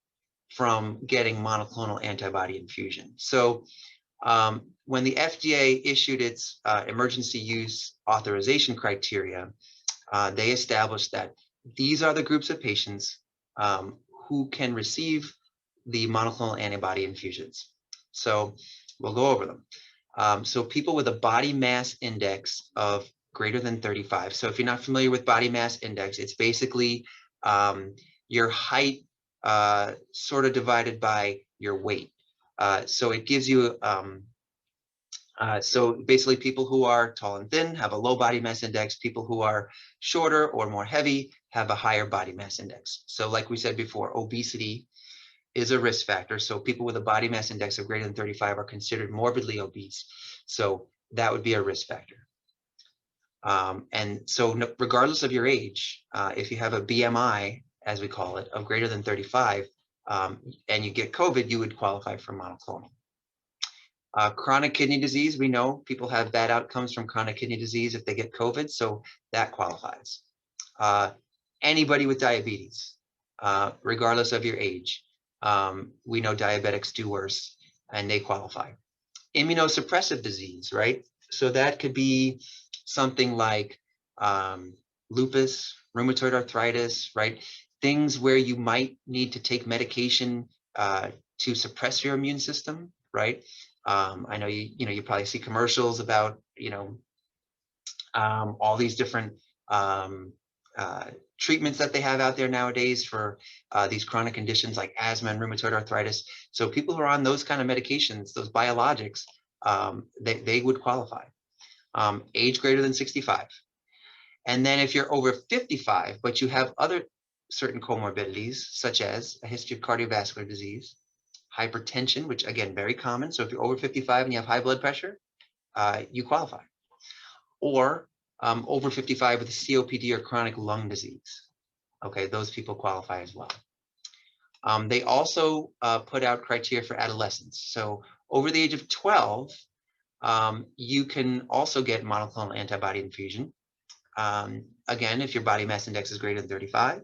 S3: from getting monoclonal antibody infusion. So when the FDA issued its emergency use authorization criteria, they established that these are the groups of patients who can receive the monoclonal antibody infusions. So we'll go over them. So people with a body mass index of greater than 35. So if you're not familiar with body mass index, it's basically your height sort of divided by your weight. So it gives you, so basically people who are tall and thin have a low body mass index. People who are shorter or more heavy have a higher body mass index. So like we said before, obesity is a risk factor. So people with a body mass index of greater than 35 are considered morbidly obese. So that would be a risk factor. And so regardless of your age, if you have a BMI, as we call it, of greater than 35, and you get COVID, you would qualify for monoclonal. Chronic kidney disease, we know people have bad outcomes from chronic kidney disease if they get COVID, so that qualifies. Anybody with diabetes, regardless of your age, we know diabetics do worse and they qualify. Immunosuppressive disease, right? So that could be something like lupus, rheumatoid arthritis, right? Things where you might need to take medication to suppress your immune system, right? I know you probably see commercials about all these different treatments that they have out there nowadays for these chronic conditions like asthma and rheumatoid arthritis. So people who are on those kind of medications, those biologics, they would qualify. Age greater than 65. And then if you're over 55, but you have other certain comorbidities, such as a history of cardiovascular disease, hypertension, which again, very common. So if you're over 55 and you have high blood pressure, you qualify. Or over 55 with a COPD or chronic lung disease. Okay, those people qualify as well. They also put out criteria for adolescents. So over the age of 12, you can also get monoclonal antibody infusion. Again, if your body mass index is greater than 35.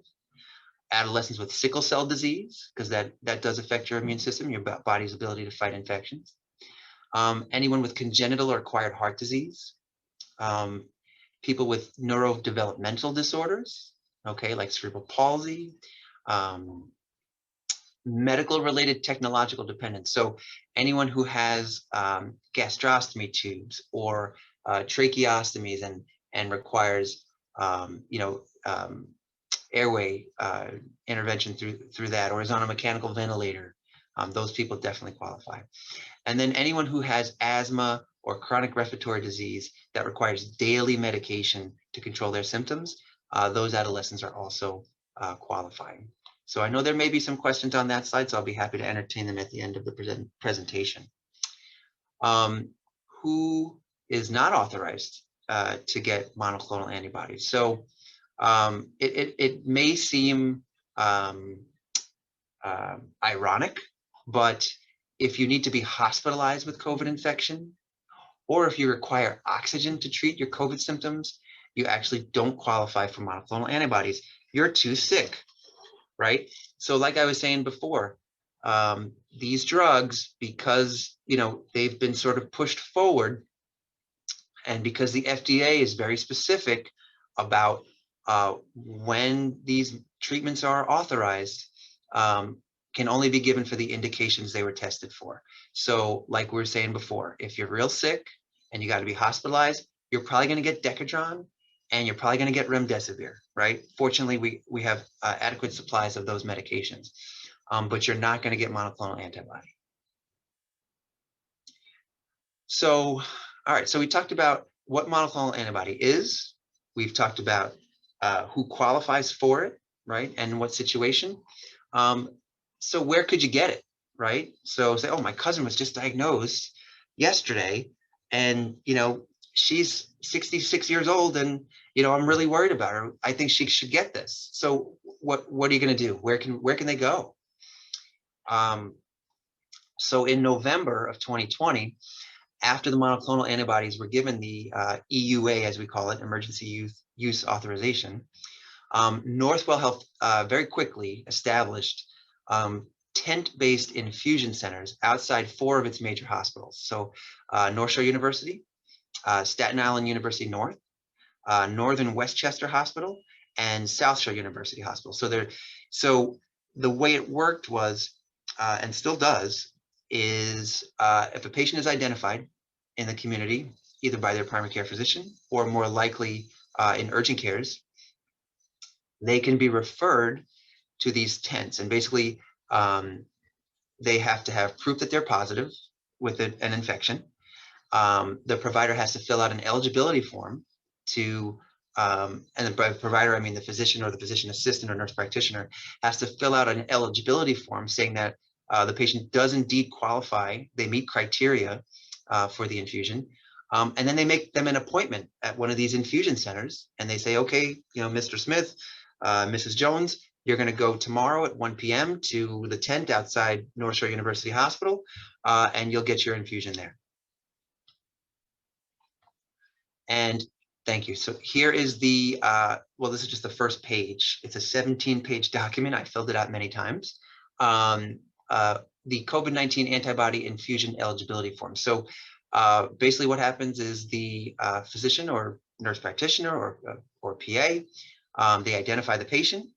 S3: Adolescents with sickle cell disease, because that does affect your immune system, your body's ability to fight infections. Anyone with congenital or acquired heart disease. People with neurodevelopmental disorders, okay, like cerebral palsy, medical-related technological dependence. So anyone who has gastrostomy tubes or tracheostomies and requires, airway intervention through that, or is on a mechanical ventilator, those people definitely qualify. And then anyone who has asthma or chronic respiratory disease that requires daily medication to control their symptoms, those adolescents are also qualifying. So I know there may be some questions on that slide, so I'll be happy to entertain them at the end of the presentation. Who is not authorized to get monoclonal antibodies? So it may seem ironic, but if you need to be hospitalized with COVID infection, or if you require oxygen to treat your COVID symptoms, you actually don't qualify for monoclonal antibodies. You're too sick, right? So like I was saying before, these drugs, because they've been sort of pushed forward, and because the FDA is very specific about when these treatments are authorized, can only be given for the indications they were tested for. So like we were saying before, if you're real sick and you got to be hospitalized, you're probably going to get Decadron and you're probably going to get Remdesivir, right? Fortunately, we have adequate supplies of those medications, but you're not going to get monoclonal antibody. So, all right, so we talked about what monoclonal antibody is. We've talked about who qualifies for it, right? And in what situation. So where could you get it, right? So say, oh, my cousin was just diagnosed yesterday and, she's 66 years old and, I'm really worried about her. I think she should get this. So what are you going to do? Where can they go? So in November of 2020, after the monoclonal antibodies were given the EUA, as we call it, emergency use authorization, Northwell Health very quickly established tent-based infusion centers outside 4 of its major hospitals. So North Shore University, Staten Island University North, Northern Westchester Hospital, and South Shore University Hospital. So the way it worked was, and still does, is if a patient is identified in the community, either by their primary care physician or more likely in urgent cares, they can be referred to these tents. And basically, they have to have proof that they're positive with an infection. The provider has to fill out an eligibility form to, and the provider, I mean the physician or the physician assistant or nurse practitioner, has to fill out an eligibility form saying that the patient does indeed qualify, they meet criteria for the infusion. And then they make them an appointment at one of these infusion centers and they say, okay, Mr. Smith, Mrs. Jones, you're going to go tomorrow at 1 p.m. to the tent outside North Shore University Hospital, and you'll get your infusion there. And thank you. So here is the, well, this is just the first page. It's a 17-page document. I filled it out many times. The COVID-19 antibody infusion eligibility form. So basically what happens is the physician or nurse practitioner or PA, they identify the patient.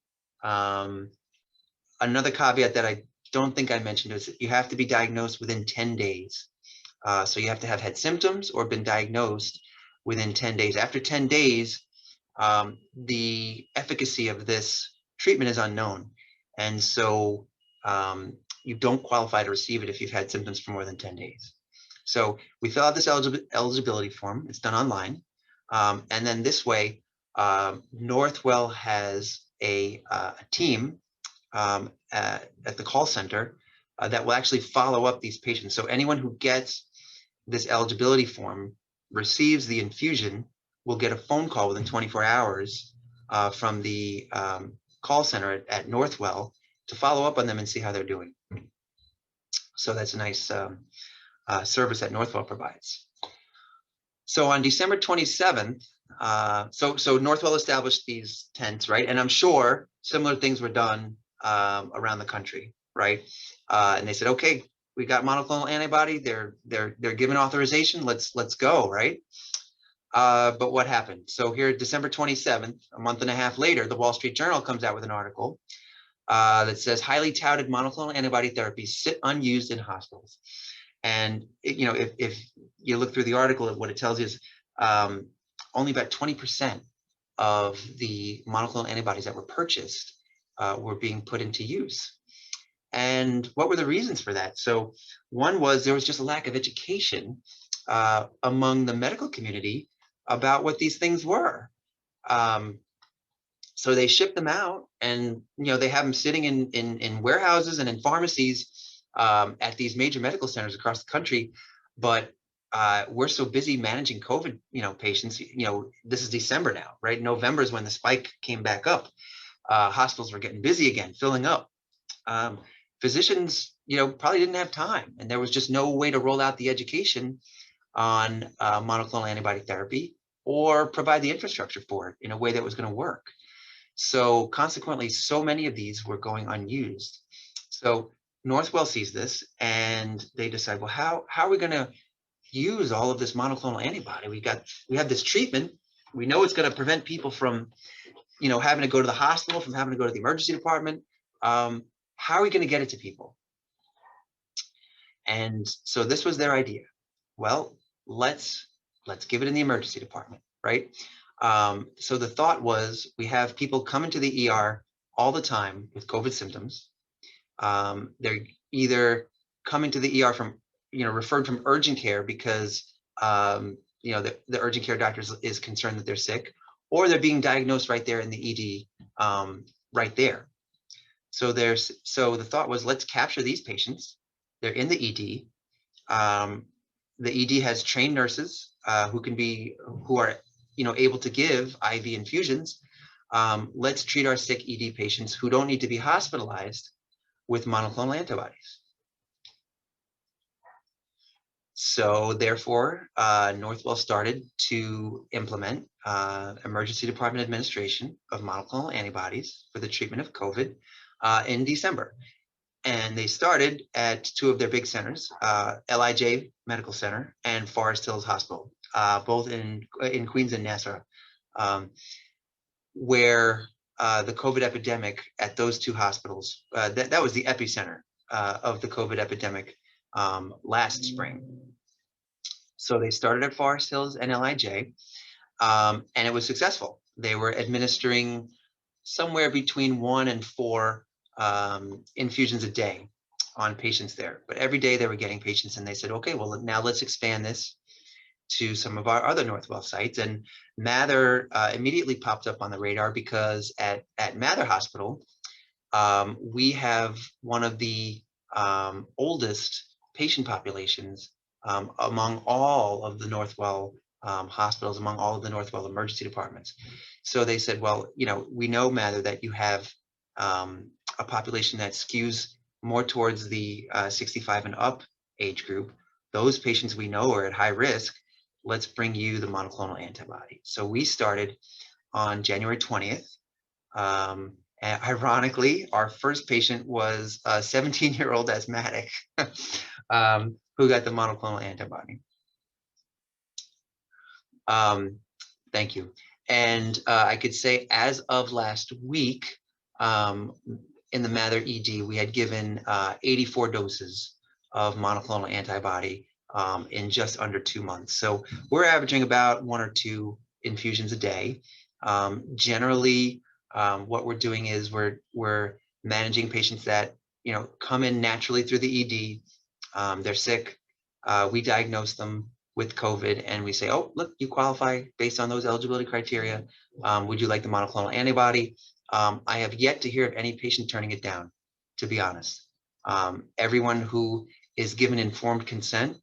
S3: Another caveat that I don't think I mentioned is that you have to be diagnosed within 10 days. So you have to have had symptoms or been diagnosed within 10 days. After 10 days, the efficacy of this treatment is unknown. And so you don't qualify to receive it if you've had symptoms for more than 10 days. So we fill out this eligibility form. It's done online. And then this way, Northwell has a team at the call center that will actually follow up these patients. So anyone who gets this eligibility form, receives the infusion, will get a phone call within 24 hours from the call center at Northwell to follow up on them and see how they're doing. So that's a nice service that Northwell provides. So on December 27th, so Northwell established these tents, right? And I'm sure similar things were done around the country, right? And they said, okay, we got monoclonal antibody. They're given authorization. Let's go, right? But what happened? So here, December 27th, a month and a half later, the Wall Street Journal comes out with an article that says highly touted monoclonal antibody therapies sit unused in hospitals. And if you look through the article, what it tells you is only about 20% of the monoclonal antibodies that were purchased were being put into use. And what were the reasons for that? So one was there was just a lack of education among the medical community about what these things were. So they ship them out, and they have them sitting in warehouses and in pharmacies at these major medical centers across the country. But we're so busy managing COVID, patients. This is December now, right? November is when the spike came back up. Hospitals were getting busy again, filling up. Physicians, probably didn't have time, and there was just no way to roll out the education on monoclonal antibody therapy or provide the infrastructure for it in a way that was going to work. So consequently, so many of these were going unused. So Northwell sees this, and they decide, well, how are we going to use all of this monoclonal antibody? We have this treatment. We know it's going to prevent people from, having to go to the hospital, from having to go to the emergency department. How are we going to get it to people? And so this was their idea. Well, let's give it in the emergency department, right? So the thought was, we have people come into the ER all the time with COVID symptoms. They're either coming to the ER from, referred from urgent care because, the urgent care doctor is concerned that they're sick, or they're being diagnosed right there in the ED, right there. So the thought was, let's capture these patients. They're in the ED. The ED has trained nurses who are able to give IV infusions. Let's treat our sick ED patients who don't need to be hospitalized with monoclonal antibodies. So therefore, Northwell started to implement emergency department administration of monoclonal antibodies for the treatment of COVID in December. And they started at two of their big centers, LIJ Medical Center and Forest Hills Hospital, both in Queens and Nassau, where the COVID epidemic at those two hospitals, that was the epicenter of the COVID epidemic last spring. So they started at Forest Hills and LIJ, and it was successful. They were administering somewhere between 1 and 4 infusions a day on patients there. But every day they were getting patients, and they said, okay, well, now let's expand this to some of our other Northwell sites. And Mather immediately popped up on the radar because at Mather Hospital, we have one of the oldest patient populations among all of the Northwell hospitals, among all of the Northwell emergency departments. So they said, well, we know, Mather, that you have a population that skews more towards the 65 and up age group. Those patients we know are at high risk. let's bring you the monoclonal antibody. So we started on January 20th. And ironically, our first patient was a 17-year-old asthmatic who got the monoclonal antibody. Thank you. And I could say as of last week, in the Mather ED, we had given 84 doses of monoclonal antibody in just under 2 months. So we're averaging about 1 or 2 infusions a day. Generally, what we're doing is we're managing patients that come in naturally through the ED. They're sick. We diagnose them with COVID, and we say, oh, look, you qualify based on those eligibility criteria. Would you like the monoclonal antibody? I have yet to hear of any patient turning it down, to be honest. Everyone who is given informed consent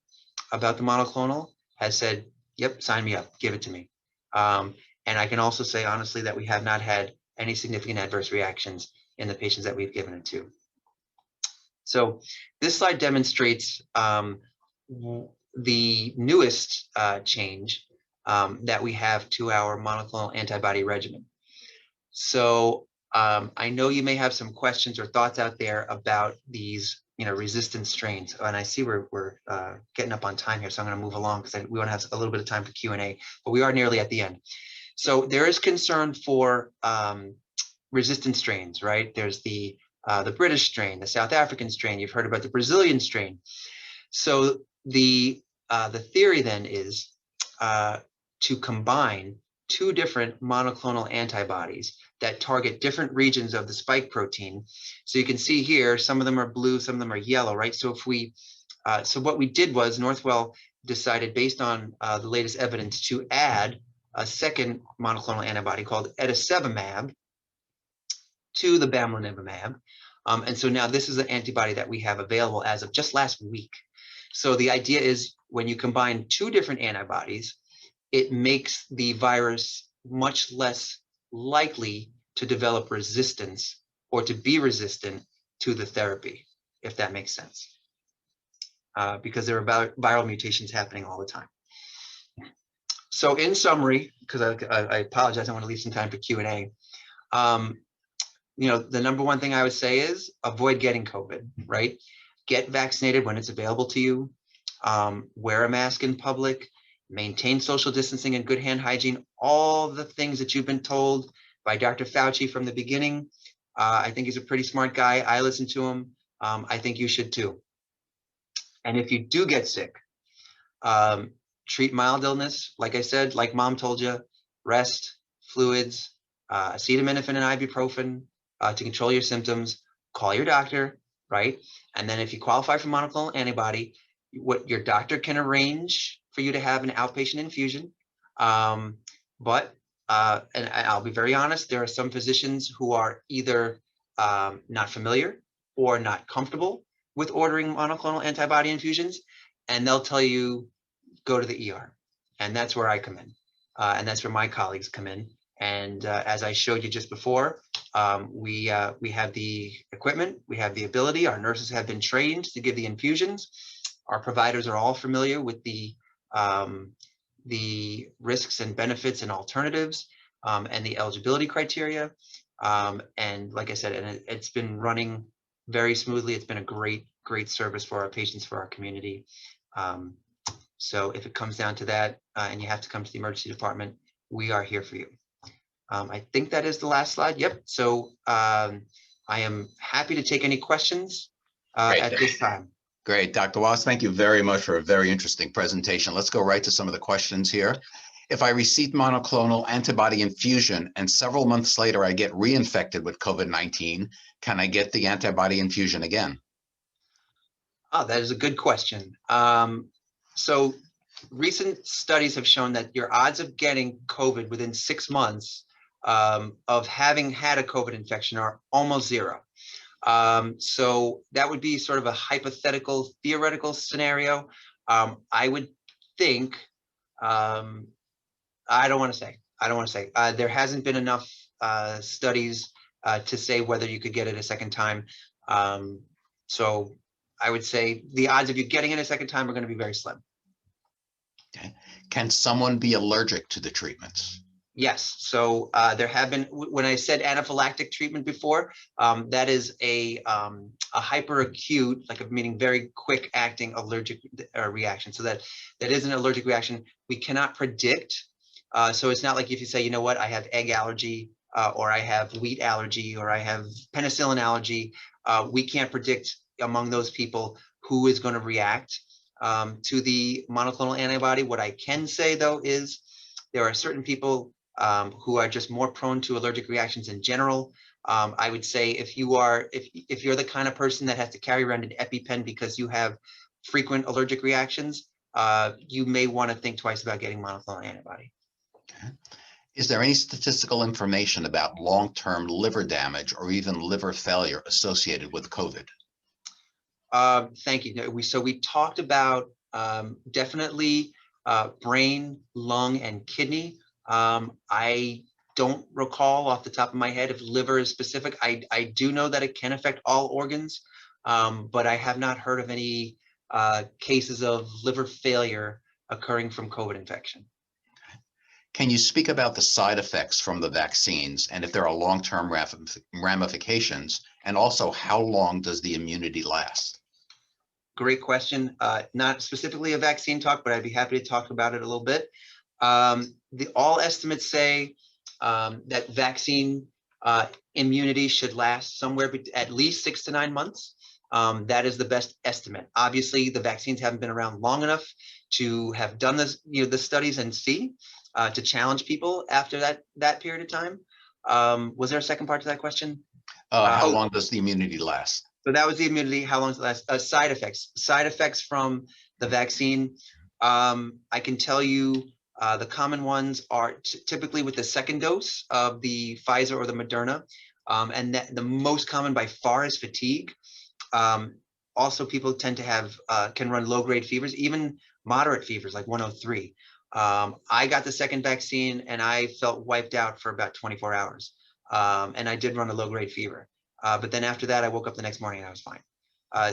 S3: about the monoclonal has said, yep, sign me up, give it to me. And I can also say honestly that we have not had any significant adverse reactions in the patients that we've given it to. So this slide demonstrates the newest change that we have to our monoclonal antibody regimen. So I know you may have some questions or thoughts out there about these resistant strains. And I see we're getting up on time here, so I'm going to move along because we want to have a little bit of time for Q&A, but we are nearly at the end. So there is concern for resistant strains, right? There's the British strain, the South African strain. You've heard about the Brazilian strain. So the theory then is to combine 2 different monoclonal antibodies that target different regions of the spike protein. So you can see here, some of them are blue, some of them are yellow, right? So if we, so what we did was Northwell decided based on the latest evidence to add a second monoclonal antibody called etesevimab to the bamlanivimab. And so now this is an antibody that we have available as of just last week. So the idea is when you combine 2 different antibodies, it makes the virus much less likely to develop resistance or to be resistant to the therapy, if that makes sense. Because there are viral mutations happening all the time. So in summary, because I apologize, I want to leave some time for Q&A. The number one thing I would say is avoid getting COVID, right? Get vaccinated when it's available to you. Wear a mask in public. Maintain social distancing and good hand hygiene. All the things that you've been told by Dr. Fauci from the beginning. I think he's a pretty smart guy. I listen to him. I think you should too. And if you do get sick, treat mild illness. Like I said, like mom told you, rest, fluids, acetaminophen and ibuprofen to control your symptoms. Call your doctor, right? And then if you qualify for monoclonal antibody, what your doctor can arrange for you to have an outpatient infusion. But and I'll be very honest, there are some physicians who are either not familiar or not comfortable with ordering monoclonal antibody infusions, and they'll tell you, go to the ER. And that's where I come in. And that's where my colleagues come in. And as I showed you just before, we have the equipment, we have the ability, our nurses have been trained to give the infusions. Our providers are all familiar with the risks and benefits and alternatives and the eligibility criteria. And like I said, and it's been running very smoothly. It's been a great service for our patients, for our community. So if it comes down to that and you have to come to the emergency department, we are here for you. I think that is the last slide. Yep. So I am happy to take any questions at this time.
S2: Great. Dr. Wallace, thank you very much for a very interesting presentation. Let's go right to some of the questions here. If I receive monoclonal antibody infusion and several months later I get reinfected with COVID-19, can I get the antibody infusion again?
S3: Oh, that is a good question. So recent studies have shown that your odds of getting COVID within 6 months of having had a COVID infection are almost 0. So that would be sort of a hypothetical, theoretical scenario. I would think, I don't want to say. There hasn't been enough studies to say whether you could get it a second time. So I would say the odds of you getting it a second time are going to be very slim.
S2: Okay. Can someone be allergic to the treatments?
S3: Yes. So there have been, when I said anaphylactic treatment before, that is a hyperacute, like meaning very quick acting allergic reaction. So that is an allergic reaction. We cannot predict. So it's not like if you say, you know what, I have egg allergy, or I have wheat allergy, or I have penicillin allergy. We can't predict among those people who is going to react to the monoclonal antibody. What I can say though is there are certain people who are just more prone to allergic reactions in general. I would say if you're the kind of person that has to carry around an EpiPen because you have frequent allergic reactions, you may want to think twice about getting monoclonal antibody.
S2: Okay. Is there any statistical information about long-term liver damage or even liver failure associated with COVID?
S3: Thank you. So we talked about definitely brain, lung, and kidney. I don't recall off the top of my head if liver is specific. I do know that it can affect all organs, but I have not heard of any cases of liver failure occurring from COVID infection.
S2: Can you speak about the side effects from the vaccines and if there are long-term ramifications, and also how long does the immunity last?
S3: Great question. Not specifically a vaccine talk, but I'd be happy to talk about it a little bit. All estimates say that vaccine immunity should last somewhere at least 6 to 9 months. That is the best estimate. Obviously, the vaccines haven't been around long enough to have done this, the studies and see to challenge people after that period of time. Was there a second part to that question?
S2: How long does the immunity last?
S3: So that was the immunity. How long does it last? Side effects from the vaccine. I can tell you the common ones are typically with the second dose of the Pfizer or the Moderna. And the most common by far is fatigue. Also, people tend to have, can run low-grade fevers, even moderate fevers like 103. I got the second vaccine and I felt wiped out for about 24 hours. And I did run a low-grade fever. But then after that, I woke up the next morning and I was fine.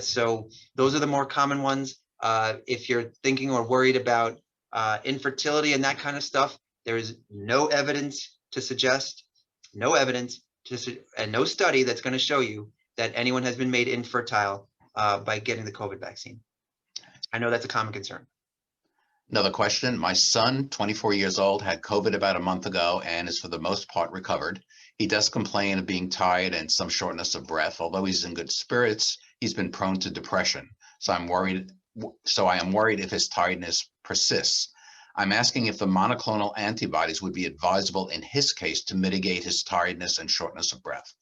S3: So those are the more common ones. If you're thinking or worried about infertility and that kind of stuff, there is no evidence to suggest, and no study that's going to show you that anyone has been made infertile by getting the COVID vaccine. I know that's a common concern.
S2: Another question. My son, 24 years old, had COVID about a month ago and is for the most part recovered. He does complain of being tired and some shortness of breath. Although he's in good spirits, he's been prone to depression. So I am worried if his tiredness persists. I'm asking if the monoclonal antibodies would be advisable in his case to mitigate his tiredness and shortness of breath.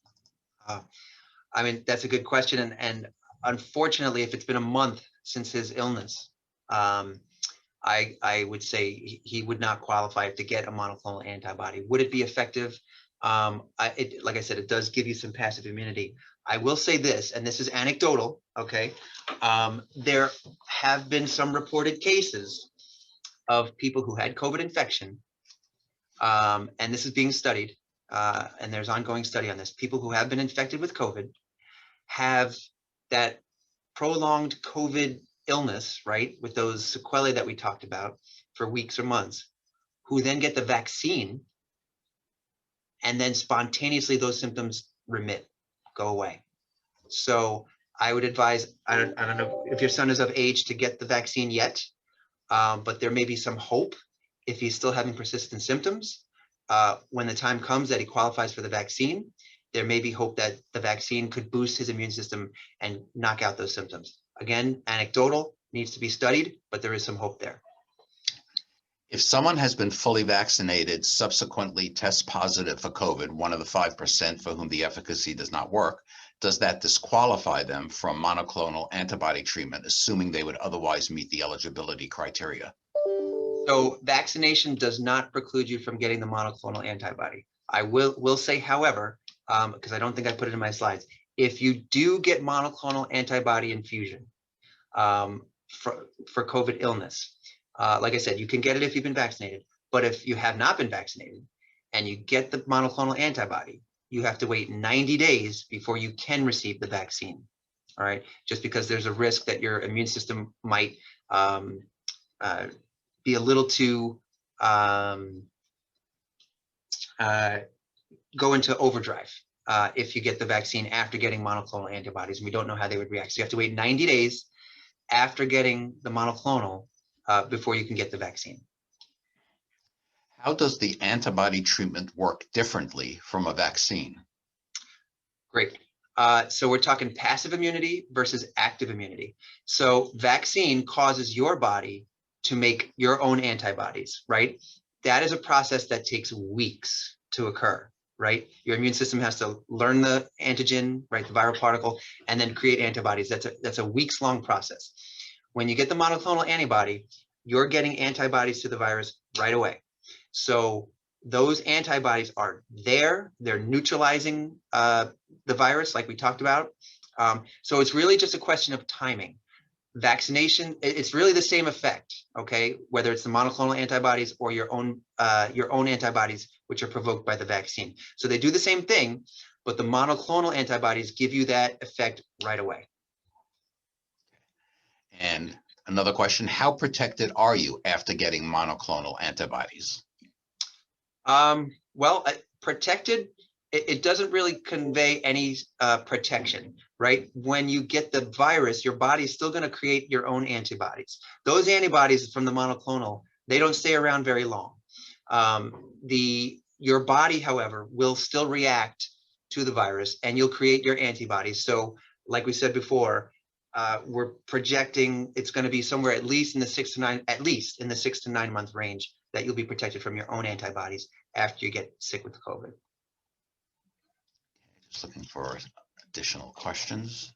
S3: I mean, that's a good question. And unfortunately, if it's been a month since his illness, I would say he would not qualify to get a monoclonal antibody. Would it be effective? Like I said, it does give you some passive immunity. I will say this, and this is anecdotal, okay? There have been some reported cases of people who had COVID infection, and this is being studied, and there's ongoing study on this. People who have been infected with COVID have that prolonged COVID illness, right, with those sequelae that we talked about for weeks or months, who then get the vaccine, and then spontaneously those symptoms remit, go away. So I would advise, I don't know if your son is of age to get the vaccine yet, but there may be some hope if he's still having persistent symptoms. When the time comes that he qualifies for the vaccine, there may be hope that the vaccine could boost his immune system and knock out those symptoms. Again, anecdotal, needs to be studied, but there is some hope there.
S2: If someone has been fully vaccinated, subsequently tests positive for COVID, one of the 5% for whom the efficacy does not work, does that disqualify them from monoclonal antibody treatment, assuming they would otherwise meet the eligibility criteria?
S3: So vaccination does not preclude you from getting the monoclonal antibody. I will say, however, because I don't think I put it in my slides, if you do get monoclonal antibody infusion for COVID illness, like I said, you can get it if you've been vaccinated, but if you have not been vaccinated and you get the monoclonal antibody, you have to wait 90 days before you can receive the vaccine, all right? Just because there's a risk that your immune system might be a little too go into overdrive if you get the vaccine after getting monoclonal antibodies, and we don't know how they would react. So you have to wait 90 days after getting the monoclonal before you can get the vaccine.
S2: How does the antibody treatment work differently from a vaccine?
S3: Great. So we're talking passive immunity versus active immunity. So vaccine causes your body to make your own antibodies, right? That is a process that takes weeks to occur, right? Your immune system has to learn the antigen, right, the viral particle, and then create antibodies. That's a weeks-long process. When you get the monoclonal antibody, you're getting antibodies to the virus right away. So those antibodies are there. They're neutralizing the virus, like we talked about. So it's really just a question of timing. Vaccination, it's really the same effect, okay? Whether it's the monoclonal antibodies or your own antibodies, which are provoked by the vaccine. So they do the same thing, but the monoclonal antibodies give you that effect right away.
S2: And another question, how protected are you after getting monoclonal antibodies?
S3: Well, protected, it doesn't really convey any protection, right? When you get the virus, your body's still going to create your own antibodies. Those antibodies from the monoclonal, they don't stay around very long. Your body, however, will still react to the virus, and you'll create your antibodies. So, like we said before, we're projecting it's going to be somewhere at least in the 6 to 9 month range that you'll be protected from your own antibodies after you get sick with COVID.
S2: Just looking for additional questions.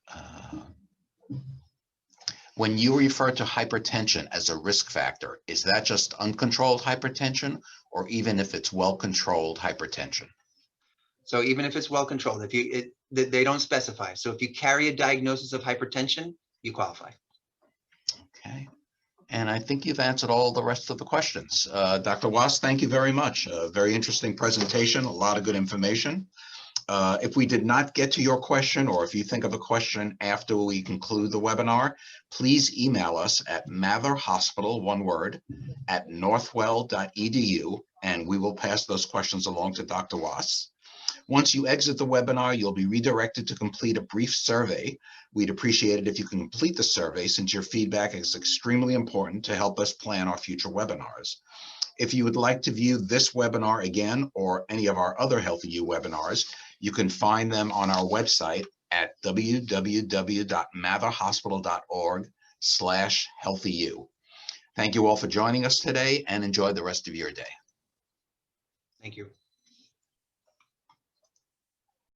S2: When you refer to hypertension as a risk factor, is that just uncontrolled hypertension, or even if it's well-controlled hypertension?
S3: So even if it's well-controlled, they don't specify. So if you carry a diagnosis of hypertension, you qualify.
S2: Okay. And I think you've answered all the rest of the questions. Dr. Was, thank you very much. Very interesting presentation, a lot of good information. If we did not get to your question, or if you think of a question after we conclude the webinar, please email us at matherhospital, one word, at northwell.edu, and we will pass those questions along to Dr. Was. Once you exit the webinar, you'll be redirected to complete a brief survey. We'd appreciate it if you can complete the survey, since your feedback is extremely important to help us plan our future webinars. If you would like to view this webinar again, or any of our other HealthyU webinars, you can find them on our website at www.matherhospital.org/HealthyU. Thank you all for joining us today, and enjoy the rest of your day.
S3: Thank you.